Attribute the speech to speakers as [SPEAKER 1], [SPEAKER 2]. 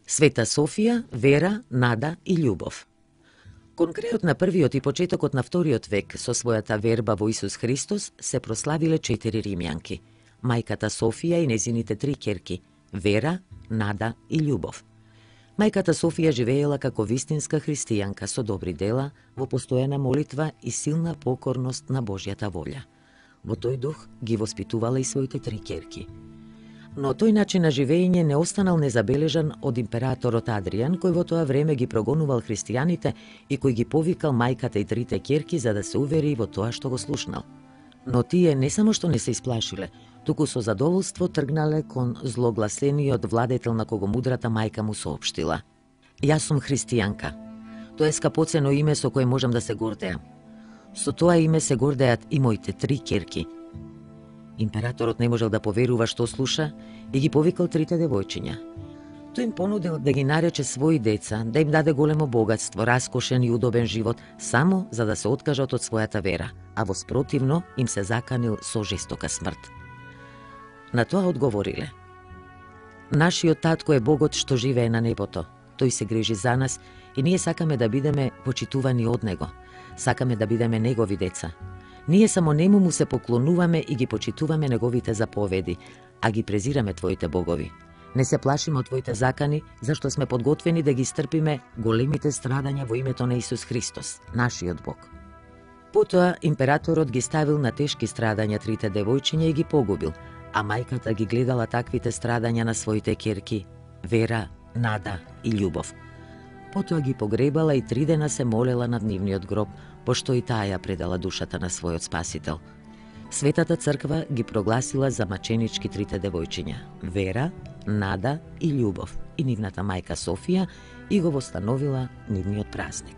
[SPEAKER 1] Света Софија, вера, нада и љубов. Кон крајот на првиот и почетокот на вториот век со својата верба во Исус Христос се прославиле 4 римјанки: мајката Софија и незините 3 ќерки – вера, нада и љубов. Мајката Софија живеела како вистинска христијанка со добри дела, во постојана молитва и силна покорност на Божјата волја. Во тој дух ги воспитувала и своите 3 ќерки. Но тој начин на живење не останал незабележан од императорот Адријан, кој во тоа време ги прогонувал христијаните и кој ги повикал мајката и 3 ќерки за да се увери во тоа што го слушнал. Но тие не само што не се исплашиле, туку со задоволство тргнале кон злогласениот владетел на кого мудрата мајка му соопштила: „Јас сум христијанка. Тоа е скапоцено име со кое можам да се гордеам. Со тоа име се гордеат и моите 3 ќерки.“ Императорот не можел да поверува што слуша и ги повикал 3 девојчиња. Тој им понудил да ги нарече своји деца, да им даде големо богатство, раскошен и удобен живот, само за да се откажат од својата вера, а во спротивно им се заканил со жестока смрт. На тоа одговориле: „Нашиот татко е Богот што живее на небото. Тој се грижи за нас и ние сакаме да бидеме почитувани од Него. Сакаме да бидеме Негови деца. Ние само нему му се поклонуваме и ги почитуваме неговите заповеди, а ги презираме твоите богови. Не се плашиме од твоите закани, зашто сме подготвени да ги стрпиме големите страдања во името на Исус Христос, нашиот Бог.“ Потоа императорот ги ставил на тешки страдања 3 девојчиња и ги погубил, а мајката ги гледала таквите страдања на своите ќерки – вера, нада и љубов. Потоа ги погребала и 3 дена се молела над нивниот гроб, пошто и таа ја предала душата на својот Спасител. Светата црква ги прогласила за маченички 3 девојчиња – вера, нада и љубов, и нивната мајка Софија и го востановила нивниот празник.